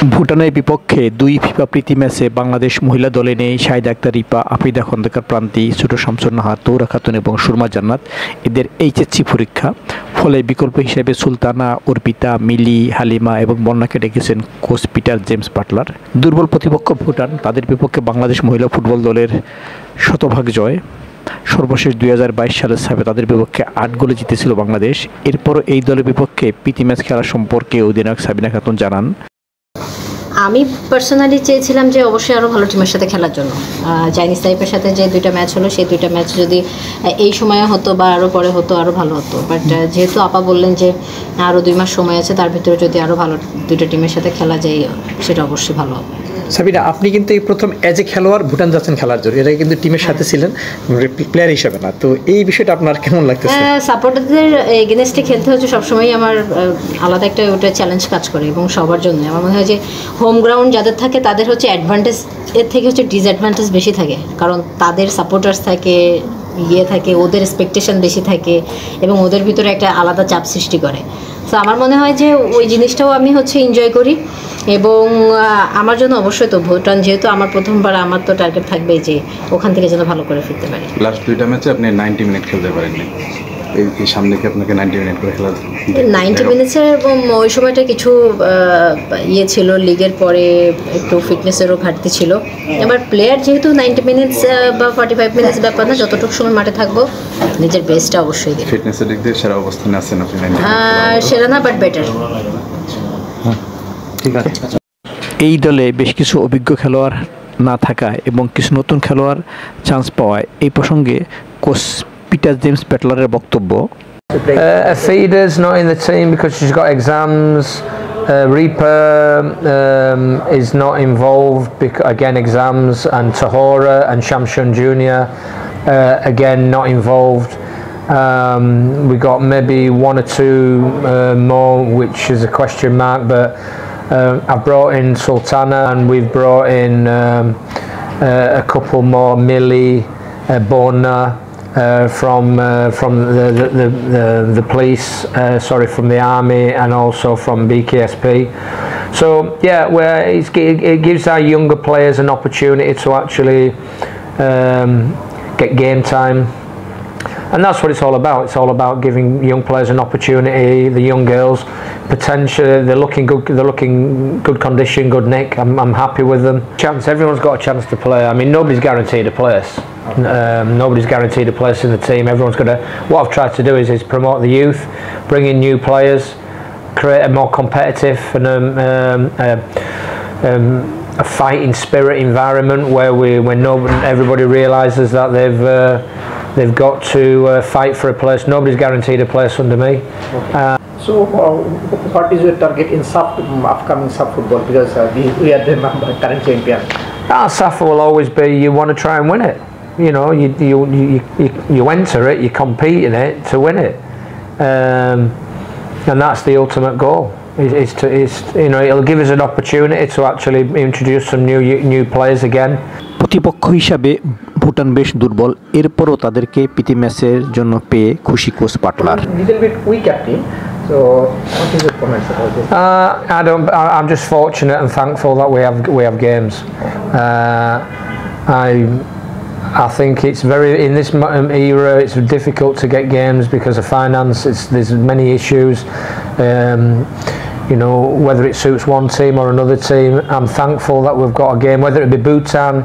ভুটানের বিপক্ষে দুই ফিফা প্রীতি ম্যাচে বাংলাদেশ মহিলা দলে নেই শাহিদা আক্তার রিপা, আফ্রিদা খন্দকার প্রান্তি, ছোট শামসুন নাহার, তৌরা খাতুন এবং সুরমা জান্নাত। এদের এইচএসসি পরীক্ষা, ফলে বিকল্প হিসেবে সুলতানা, অর্পিতা, মিলি, হালিমা এবং বন্যাকে ডেকেছেন কোচ পিটার জেমস বাটলার। দুর্বল প্রতিপক্ষ ভুটান, তাদের বিপক্ষে বাংলাদেশ মহিলা ফুটবল দলের শতভাগ জয়। সর্বশেষ 2022 সালের সাবে তাদের বিপক্ষে 8 গোলে জিতেছিল বাংলাদেশ। এরপরও এই দলের বিপক্ষে প্রীতি ম্যাচ খেলা সম্পর্কে অধিনায়ক সাবিনা খাতুন জানান, আমি পার্সোনালি চেয়েছিলাম যে অবশ্যই আরও ভালো টিমের সাথে খেলার জন্য। চাইনিজ টাইপের সাথে যে দুইটা ম্যাচ হলো, সেই দুইটা ম্যাচ যদি এই সময়ে হতো বা আরও পরে হতো আরও ভালো হতো। বাট যেহেতু আপা বললেন যে আরও 2 মাস সময় আছে, তার ভিতরে যদি আরও ভালো দুইটা টিমের সাথে খেলা যায় সেটা অবশ্যই ভালো হবে। সাবিনা, আপনি কিন্তু এই প্রথম অ্যাজ এ খেলোয়াড় ভুটান যাচ্ছেন খেলার জন্য, এটা কিন্তু টিমের সাথে ছিলেন প্লেয়ার হিসেবে না, তো এই বিষয়টা আপনার কেমন লাগতেছে? সাপোর্টারদের এগেনস্টে খেলতে হচ্ছে সবসময় আমার আলাদা একটা ওটা চ্যালেঞ্জ কাজ করে, এবং সবার জন্য আমার মনে হয় যে হোম গ্রাউন্ড যাদের থাকে তাদের হচ্ছে অ্যাডভান্টেজ এর থেকে হচ্ছে ডিসঅ্যাডভান্টেজ বেশি থাকে, কারণ তাদের সাপোর্টার্স থাকে, থাকে, ওদের এক্সপেকটেশন বেশি থাকে এবং ওদের ভিতরে একটা আলাদা চাপ সৃষ্টি করে। তো আমার মনে হয় যে ওই জিনিসটাও আমি হচ্ছে এনজয় করি, এবং আমার জন্য অবশ্যই তো ভুটান যেহেতু আমার প্রথমবার, আমার তো টার্গেট থাকবেই যে ওখান থেকে যেন ভালো করে ফিরতে পারি। লাস্ট 2টা ম্যাচে আপনি 90 মিনিট খেলতে পারেননি, এই সামনে কি আপনাকে 90 মিনিট করে খেলা 90 মিনিটসের ওই সময়টা কিছু ছিল, লিগের পরে একটু ফিটনেসেরও ঘাটতি ছিল। এবার প্লেয়ার যেহেতু 90 মিনিটস বা 45 মিনিটস ব্যাপার না, যতটুকু সময় মাঠে থাকবো নিজের বেস্টটা অবশ্যই দিই। ফিটনেসের দিক দিয়ে সেরা অবস্থানে আছেন আপনি? সেরা না, বাট বেটার। ঠিক আছে। এই দলে বেশ কিছু অভিজ্ঞ খেলোয়াড় না থাকায় এবং কিছু নতুন খেলোয়াড় চান্স পাওয়ায় এই প্রসঙ্গে কোচ পিটার জেমস বাটলারের বক্তব্য, Afida's not in the team because she's got exams. Reaper is not involved because, again, exams, and Tahora and Shamshun Jr. Again not involved. We got maybe 1 or 2 more, which is a question mark, but I've brought in Sultana, and we've brought in a couple more, Millie, Bona, from the police, from the army, and also from BKSP. So yeah, it gives our younger players an opportunity to actually get game time, and that's what it's all about. It's all about giving young players an opportunity. The young girls, potentially, they're looking good. They're looking good condition, good nick. I'm happy with them. Chance. Everyone's got a chance to play. I mean, nobody's guaranteed a place. Nobody's guaranteed a place in the team. Everyone's got to. What I've tried to do is promote the youth, bring in new players, create a more competitive and a fighting spirit environment where everybody realises that they've got to fight for a place. Nobody's guaranteed a place under me. So what is your target in upcoming SAF football, because we are the current champion? SAF will always be, you want to try and win it. You know, you enter it, you compete in it to win it, and that's the ultimate goal. It'll give us an opportunity to actually introduce some new players again. প্রতিপক্ষ হিসাবে ভুটান বেশ দুর্বল, এরপরও তাদেরকে প্রীতি ম্যাচের জন্য পেয়ে খুশি coach Butler. Little bit weak team. So what is your comments about this? I'm just fortunate and thankful that we have games. I think it's in this era it's difficult to get games because of finance. There's many issues. Whether it suits one team or another team, I'm thankful that we've got a game, whether it be Bhutan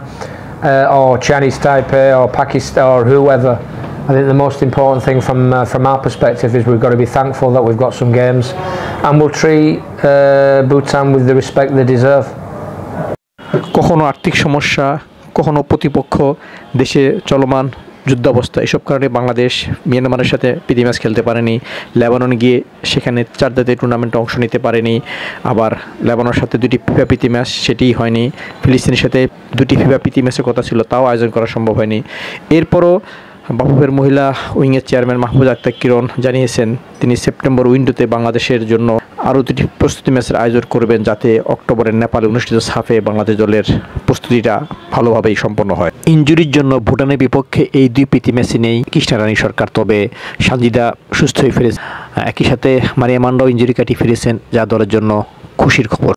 or Chinese Taipei or Pakistan or whoever. I think the most important thing from our perspective is we've got to be thankful that we've got some games, and we'll treat Bhutan with the respect they deserve. কখনো আর্থিক সমস্যা, কখনো প্রতিপক্ষ দেশে চলমান যুদ্ধাবস্থা, এসব কারণে বাংলাদেশ মিয়ানমারের সাথে প্রীতি ম্যাচ খেলতে পারেনি। লেবানন গিয়ে সেখানে 4 জাতীয় টুর্নামেন্টে অংশ নিতে পারেনি। আবার লেবাননের সাথে 2টি ফিফা প্রীতি ম্যাচ, সেটিই হয়নি। ফিলিস্তিনের সাথে 2টি ফিফা প্রীতি ম্যাচের কথা ছিল, তাও আয়োজন করা সম্ভব হয়নি। এরপরও বাফুফের মহিলা উইংয়ের চেয়ারম্যান মাহফুজা আক্তার কিরণ জানিয়েছেন তিনি সেপ্টেম্বর উইন্ডোতে বাংলাদেশের জন্য আরও 2টি প্রস্তুতি ম্যাচের আয়োজন করবেন, যাতে অক্টোবরের নেপালে অনুষ্ঠিত সাফে বাংলাদেশ দলের প্রস্তুতিটা ভালোভাবেই সম্পন্ন হয়। ইনজুরির জন্য ভুটানের বিপক্ষে এই 2 প্রীতি ম্যাচে নেই কৃষ্ণা রানী সরকার, তবে সানজিদা সুস্থ হয়ে ফিরেছেন। একই সাথে মারিয়া মান্ডাও ইনজুরি কাটিয়ে ফিরেছেন, যা দলের জন্য খুশির খবর।